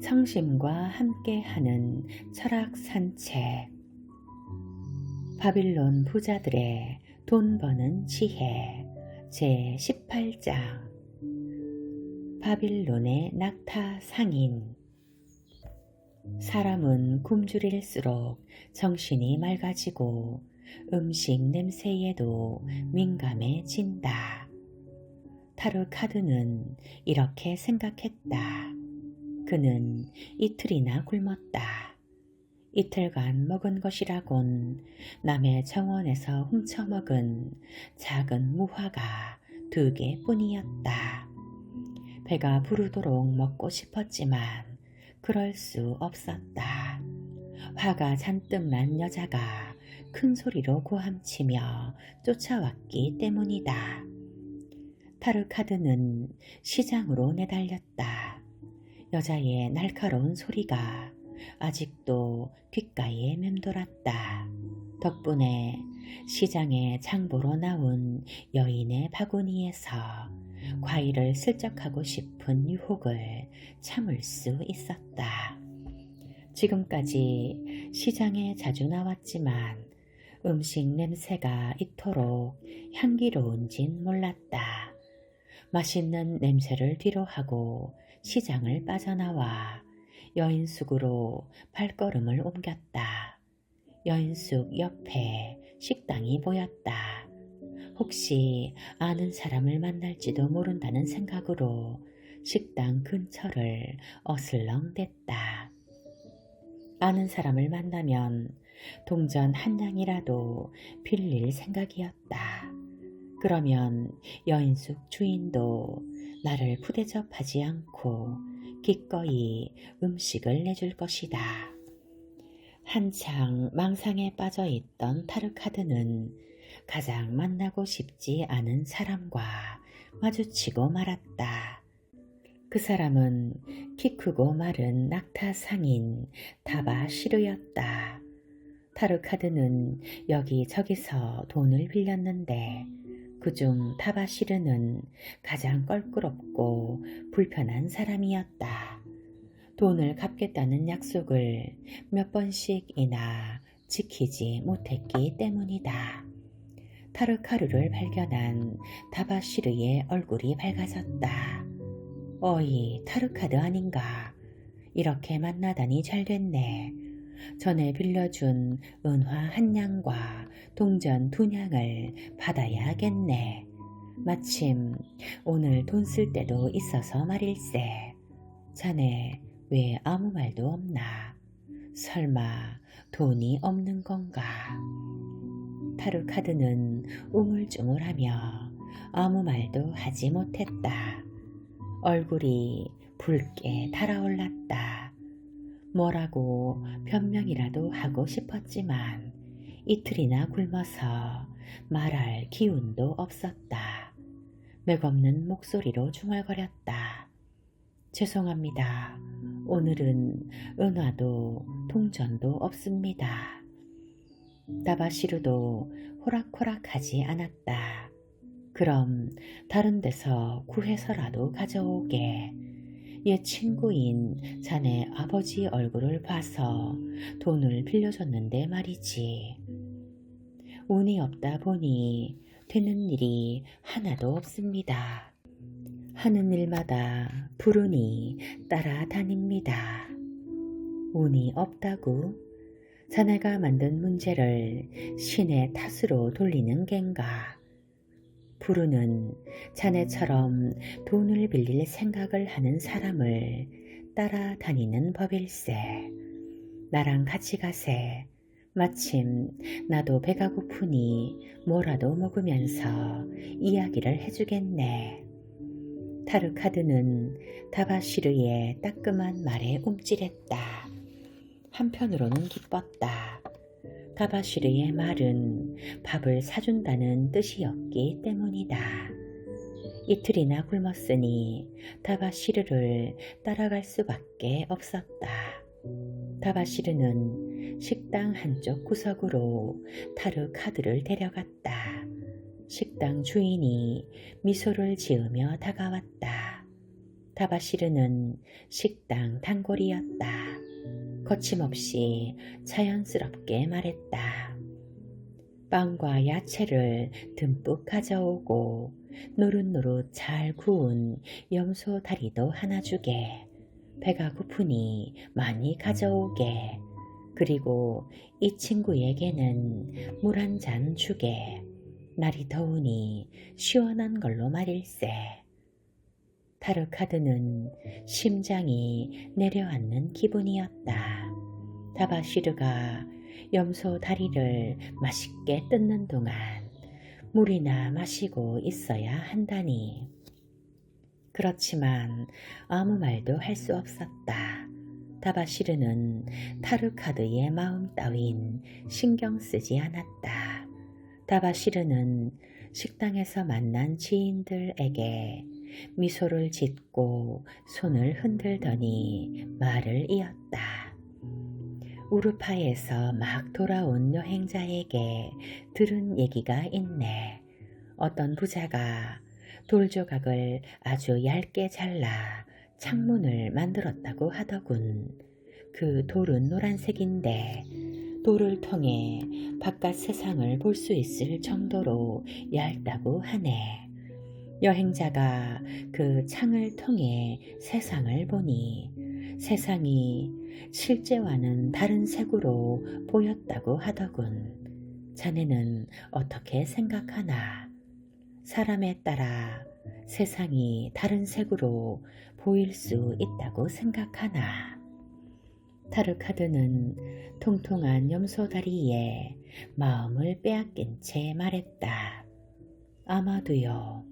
성심과 함께하는 철학 산책. 바빌론 부자들의 돈 버는 지혜 제 18장. 바빌론의 낙타 상인. 사람은 굶주릴수록 정신이 맑아지고 음식 냄새에도 민감해진다. 타르카드는 이렇게 생각했다. 그는 이틀이나 굶었다. 이틀간 먹은 것이라곤 남의 정원에서 훔쳐먹은 작은 무화과 2개뿐이었다. 배가 부르도록 먹고 싶었지만 그럴 수 없었다. 화가 잔뜩 난 여자가 큰 소리로 고함치며 쫓아왔기 때문이다. 타르카드는 시장으로 내달렸다. 여자의 날카로운 소리가 아직도 귓가에 맴돌았다. 덕분에 시장에 장보러 나온 여인의 바구니에서 과일을 슬쩍하고 싶은 유혹을 참을 수 있었다. 지금까지 시장에 자주 나왔지만 음식 냄새가 이토록 향기로운진 몰랐다. 맛있는 냄새를 뒤로하고 시장을 빠져나와 여인숙으로 발걸음을 옮겼다. 여인숙 옆에 식당이 보였다. 혹시 아는 사람을 만날지도 모른다는 생각으로 식당 근처를 어슬렁댔다. 아는 사람을 만나면 동전 한 냥이라도 빌릴 생각이었다. 그러면 여인숙 주인도 나를 푸대접하지 않고 기꺼이 음식을 내줄 것이다. 한창 망상에 빠져있던 타르카드는 가장 만나고 싶지 않은 사람과 마주치고 말았다. 그 사람은 키 크고 마른 낙타 상인 다바시르였다. 타르카드는 여기저기서 돈을 빌렸는데 그중 다바시르는 가장 껄끄럽고 불편한 사람이었다. 돈을 갚겠다는 약속을 몇 번씩이나 지키지 못했기 때문이다. 타르카르를 발견한 다바시르의 얼굴이 밝아졌다. 어이, 타르카드 아닌가? 이렇게 만나다니 잘됐네. 전에 빌려준 은화 1냥과 동전 2냥을 받아야겠네. 마침 오늘 돈 쓸 때도 있어서 말일세. 자네 왜 아무 말도 없나? 설마 돈이 없는 건가? 타르카드는 우물쭈물하며 아무 말도 하지 못했다. 얼굴이 붉게 달아올랐다. 뭐라고 변명이라도 하고 싶었지만 이틀이나 굶어서 말할 기운도 없었다. 맥없는 목소리로 중얼거렸다. 죄송합니다. 오늘은 은화도 동전도 없습니다. 다바시르도 호락호락하지 않았다. 그럼 다른 데서 구해서라도 가져오게. 옛 친구인 자네 아버지 얼굴을 봐서 돈을 빌려줬는데 말이지. 운이 없다 보니 되는 일이 하나도 없습니다. 하는 일마다 불운이 따라다닙니다. 운이 없다고? 자네가 만든 문제를 신의 탓으로 돌리는 겐가? 불운은 자네처럼 돈을 빌릴 생각을 하는 사람을 따라다니는 법일세. 나랑 같이 가세. 마침 나도 배가 고프니 뭐라도 먹으면서 이야기를 해주겠네. 타르카드는 다바시르의 따끔한 말에 움찔했다. 한편으로는 기뻤다. 다바시르의 말은 밥을 사준다는 뜻이었기 때문이다. 이틀이나 굶었으니 다바시르를 따라갈 수밖에 없었다. 다바시르는 식당 한쪽 구석으로 타르카드를 데려갔다. 식당 주인이 미소를 지으며 다가왔다. 다바시르는 식당 단골이었다. 거침없이 자연스럽게 말했다. 빵과 야채를 듬뿍 가져오고 노릇노릇 잘 구운 염소 다리도 하나 주게. 배가 고프니 많이 가져오게. 그리고 이 친구에게는 물 한 잔 주게. 날이 더우니 시원한 걸로 말일세. 타르카드는 심장이 내려앉는 기분이었다. 다바시르가 염소 다리를 맛있게 뜯는 동안 물이나 마시고 있어야 한다니. 그렇지만 아무 말도 할 수 없었다. 다바시르는 타르카드의 마음 따윈 신경 쓰지 않았다. 다바시르는 식당에서 만난 지인들에게 미소를 짓고 손을 흔들더니 말을 이었다. 우르파에서 막 돌아온 여행자에게 들은 얘기가 있네. 어떤 부자가 돌조각을 아주 얇게 잘라 창문을 만들었다고 하더군. 그 돌은 노란색인데 돌을 통해 바깥 세상을 볼 수 있을 정도로 얇다고 하네. 여행자가 그 창을 통해 세상을 보니 세상이 실제와는 다른 색으로 보였다고 하더군. 자네는 어떻게 생각하나? 사람에 따라 세상이 다른 색으로 보일 수 있다고 생각하나? 타르카드는 통통한 염소다리에 마음을 빼앗긴 채 말했다. 아마도요.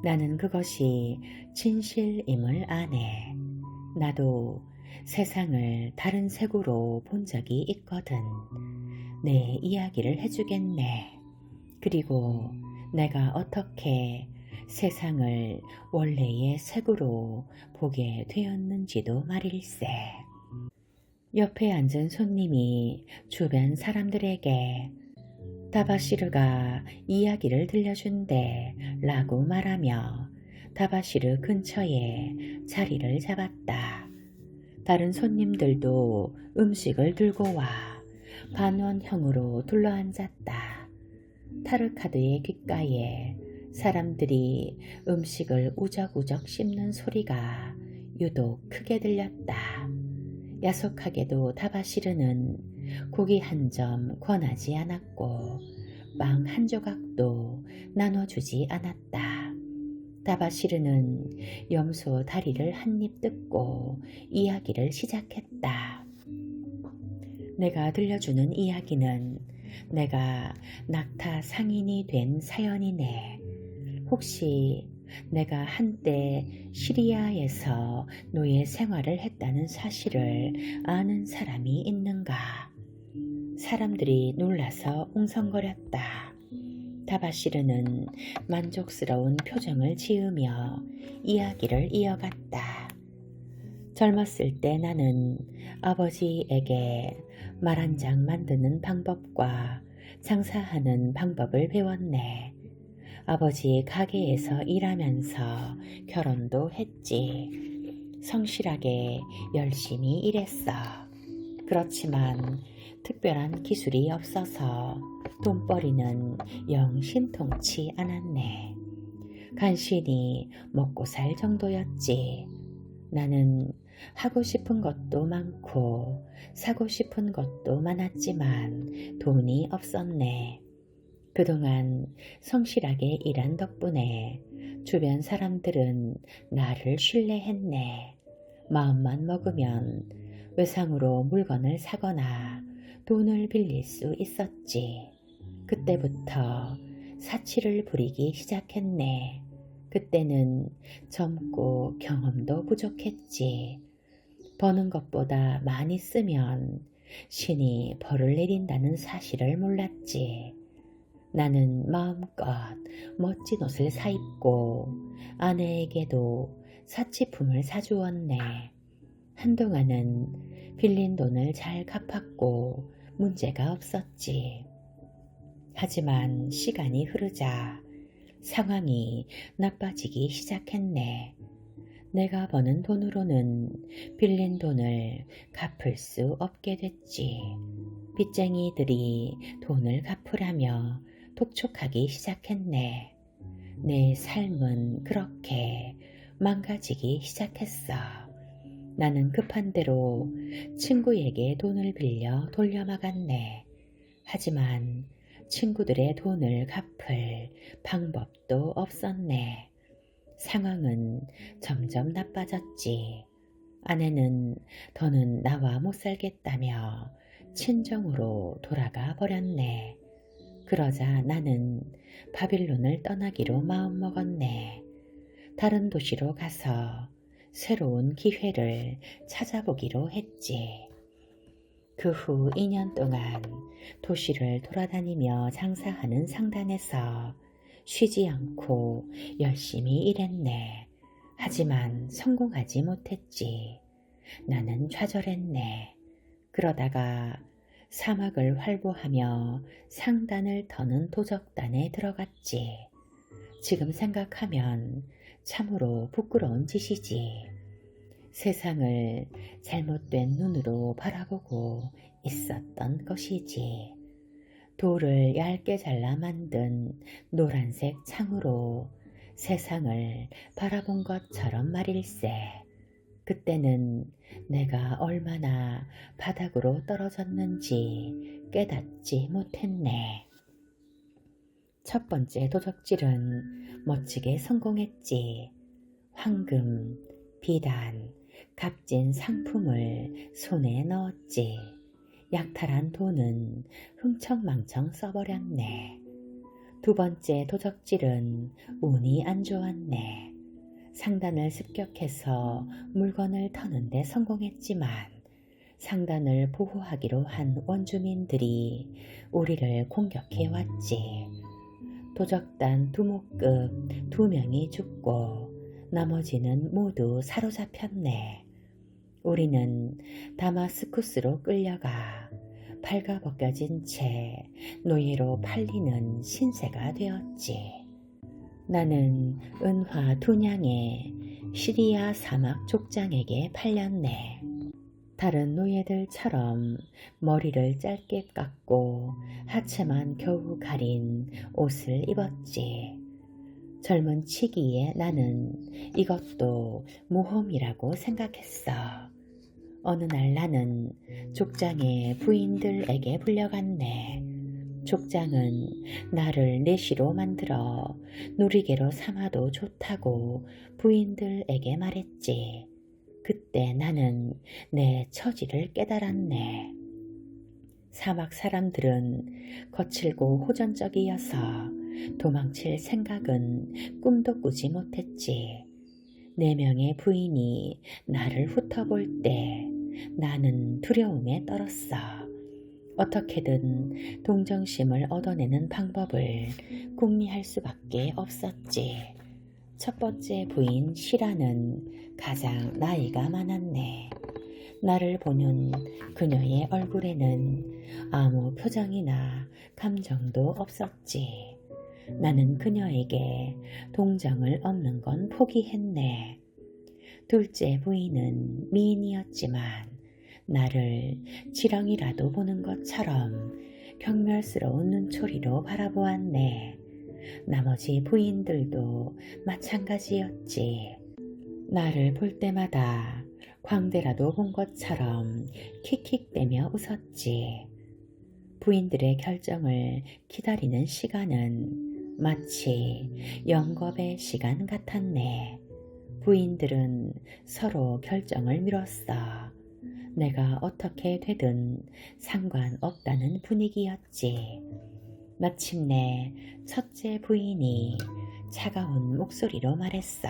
나는 그것이 진실임을 아네. 나도 세상을 다른 색으로 본 적이 있거든. 내 이야기를 해주겠네. 그리고 내가 어떻게 세상을 원래의 색으로 보게 되었는지도 말일세. 옆에 앉은 손님이 주변 사람들에게 다바시르가 이야기를 들려준대 라고 말하며 다바시르 근처에 자리를 잡았다. 다른 손님들도 음식을 들고 와 반원형으로 둘러앉았다. 타르카드의 귓가에 사람들이 음식을 우적우적 씹는 소리가 유독 크게 들렸다. 야속하게도 다바시르는 고기 한 점 권하지 않았고 빵 한 조각도 나눠주지 않았다. 다바시르는 염소 다리를 한 입 뜯고 이야기를 시작했다. 내가 들려주는 이야기는 내가 낙타 상인이 된 사연이네. 혹시 내가 한때 시리아에서 노예 생활을 했다는 사실을 아는 사람이 있는가? 사람들이 놀라서 웅성거렸다. 다바시르는 만족스러운 표정을 지으며 이야기를 이어갔다. 젊었을 때 나는 아버지에게 말 한 장 만드는 방법과 장사하는 방법을 배웠네. 아버지 가게에서 일하면서 결혼도 했지. 성실하게 열심히 일했어. 그렇지만 특별한 기술이 없어서 돈벌이는 영 신통치 않았네. 간신히 먹고 살 정도였지. 나는 하고 싶은 것도 많고 사고 싶은 것도 많았지만 돈이 없었네. 그동안 성실하게 일한 덕분에 주변 사람들은 나를 신뢰했네. 마음만 먹으면 외상으로 물건을 사거나 돈을 빌릴 수 있었지. 그때부터 사치를 부리기 시작했네. 그때는 젊고 경험도 부족했지. 버는 것보다 많이 쓰면 신이 벌을 내린다는 사실을 몰랐지. 나는 마음껏 멋진 옷을 사입고 아내에게도 사치품을 사주었네. 한동안은 빌린 돈을 잘 갚았고 문제가 없었지. 하지만 시간이 흐르자 상황이 나빠지기 시작했네. 내가 버는 돈으로는 빌린 돈을 갚을 수 없게 됐지. 빚쟁이들이 돈을 갚으라며 독촉하기 시작했네. 내 삶은 그렇게 망가지기 시작했어. 나는 급한 대로 친구에게 돈을 빌려 돌려막았네. 하지만 친구들의 돈을 갚을 방법도 없었네. 상황은 점점 나빠졌지. 아내는 더는 나와 못 살겠다며 친정으로 돌아가 버렸네. 그러자 나는 바빌론을 떠나기로 마음먹었네. 다른 도시로 가서 새로운 기회를 찾아보기로 했지. 그 후 2년 동안 도시를 돌아다니며 장사하는 상단에서 쉬지 않고 열심히 일했네. 하지만 성공하지 못했지. 나는 좌절했네. 그러다가 사막을 활보하며 상단을 터는 도적단에 들어갔지. 지금 생각하면 참으로 부끄러운 짓이지. 세상을 잘못된 눈으로 바라보고 있었던 것이지. 돌을 얇게 잘라 만든 노란색 창으로 세상을 바라본 것처럼 말일세. 그때는 내가 얼마나 바닥으로 떨어졌는지 깨닫지 못했네. 첫 번째 도적질은 멋지게 성공했지. 황금, 비단, 값진 상품을 손에 넣었지. 약탈한 돈은 흥청망청 써버렸네. 두 번째 도적질은 운이 안 좋았네. 상단을 습격해서 물건을 터는데 성공했지만 상단을 보호하기로 한 원주민들이 우리를 공격해 왔지. 도적단 두목급 2명이 죽고 나머지는 모두 사로잡혔네. 우리는 다마스쿠스로 끌려가 발가벗겨진 채 노예로 팔리는 신세가 되었지. 나는 은화 2냥에 시리아 사막 족장에게 팔렸네. 다른 노예들처럼 머리를 짧게 깎고 하체만 겨우 가린 옷을 입었지. 젊은 치기에 나는 이것도 모험이라고 생각했어. 어느 날 나는 족장의 부인들에게 불려갔네. 족장은 나를 내시로 만들어 놀이개로 삼아도 좋다고 부인들에게 말했지. 그때 나는 내 처지를 깨달았네. 사막 사람들은 거칠고 호전적이어서 도망칠 생각은 꿈도 꾸지 못했지. 4명의 부인이 나를 훑어볼 때 나는 두려움에 떨었어. 어떻게든 동정심을 얻어내는 방법을 궁리할 수밖에 없었지. 첫 번째 부인 시라는 가장 나이가 많았네. 나를 보는 그녀의 얼굴에는 아무 표정이나 감정도 없었지. 나는 그녀에게 동정을 얻는 건 포기했네. 둘째 부인은 미인이었지만 나를 지렁이라도 보는 것처럼 경멸스러운 눈초리로 바라보았네. 나머지 부인들도 마찬가지였지. 나를 볼 때마다 광대라도 본 것처럼 킥킥대며 웃었지. 부인들의 결정을 기다리는 시간은 마치 영겁의 시간 같았네. 부인들은 서로 결정을 미뤘어. 내가 어떻게 되든 상관없다는 분위기였지. 마침내 첫째 부인이 차가운 목소리로 말했어.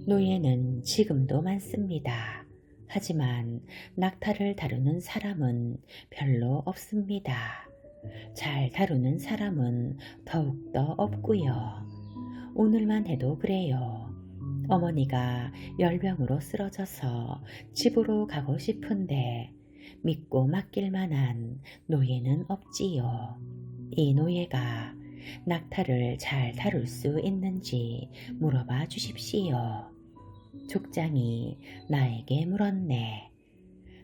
노예는 지금도 많습니다. 하지만 낙타를 다루는 사람은 별로 없습니다. 잘 다루는 사람은 더욱더 없고요. 오늘만 해도 그래요. 어머니가 열병으로 쓰러져서 집으로 가고 싶은데 믿고 맡길 만한 노예는 없지요. 이 노예가 낙타를 잘 다룰 수 있는지 물어봐 주십시오. 족장이 나에게 물었네.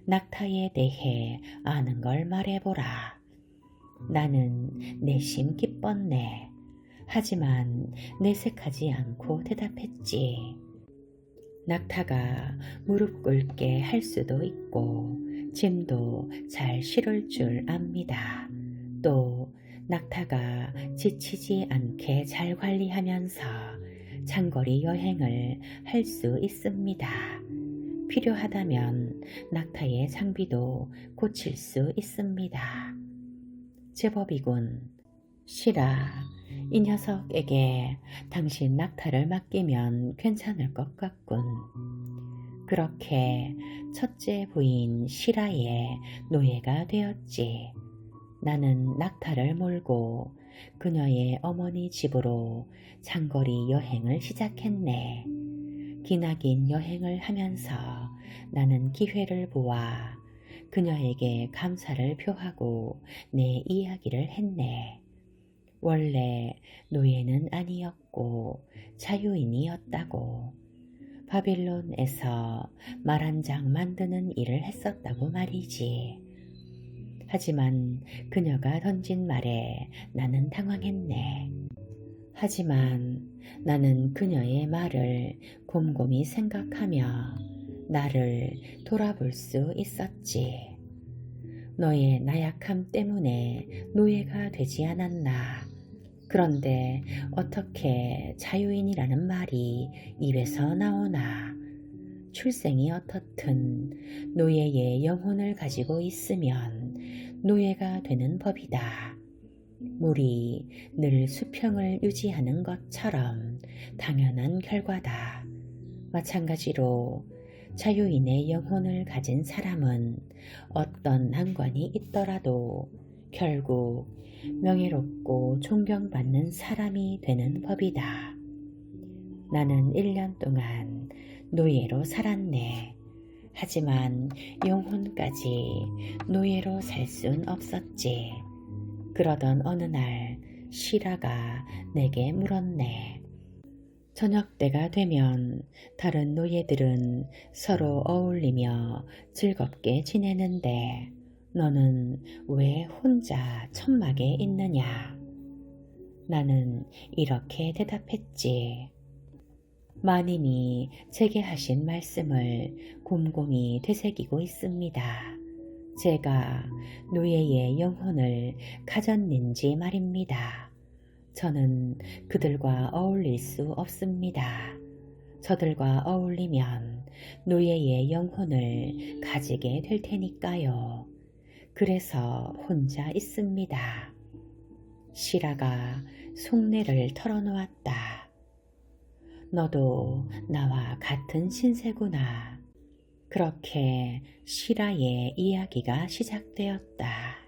낙타에 대해 아는 걸 말해보라. 나는 내심 기뻤네. 하지만 내색하지 않고 대답했지. 낙타가 무릎 꿇게 할 수도 있고 짐도 잘 실을 줄 압니다. 또 낙타가 지치지 않게 잘 관리하면서 장거리 여행을 할 수 있습니다. 필요하다면 낙타의 장비도 고칠 수 있습니다. 제법이군. 시라, 이 녀석에게 당신 낙타를 맡기면 괜찮을 것 같군. 그렇게 첫째 부인 시라의 노예가 되었지. 나는 낙타를 몰고 그녀의 어머니 집으로 장거리 여행을 시작했네. 기나긴 여행을 하면서 나는 기회를 보아 그녀에게 감사를 표하고 내 이야기를 했네. 원래 노예는 아니었고 자유인이었다고. 바빌론에서 말 한 장 만드는 일을 했었다고 말이지. 하지만 그녀가 던진 말에 나는 당황했네. 하지만 나는 그녀의 말을 곰곰이 생각하며 나를 돌아볼 수 있었지. 너의 나약함 때문에 노예가 되지 않았나. 그런데 어떻게 자유인이라는 말이 입에서 나오나. 출생이 어떻든 노예의 영혼을 가지고 있으면 노예가 되는 법이다. 물이 늘 수평을 유지하는 것처럼 당연한 결과다. 마찬가지로 자유인의 영혼을 가진 사람은 어떤 난관이 있더라도 결국 명예롭고 존경받는 사람이 되는 법이다. 나는 1년 동안 노예로 살았네. 하지만 영혼까지 노예로 살 순 없었지. 그러던 어느 날 시라가 내게 물었네. 저녁 때가 되면 다른 노예들은 서로 어울리며 즐겁게 지내는데 너는 왜 혼자 천막에 있느냐? 나는 이렇게 대답했지. 마님이 제게 하신 말씀을 곰곰이 되새기고 있습니다. 제가 노예의 영혼을 가졌는지 말입니다. 저는 그들과 어울릴 수 없습니다. 저들과 어울리면 노예의 영혼을 가지게 될 테니까요. 그래서 혼자 있습니다. 시라가 속내를 털어놓았다. 너도 나와 같은 신세구나. 그렇게 시라의 이야기가 시작되었다.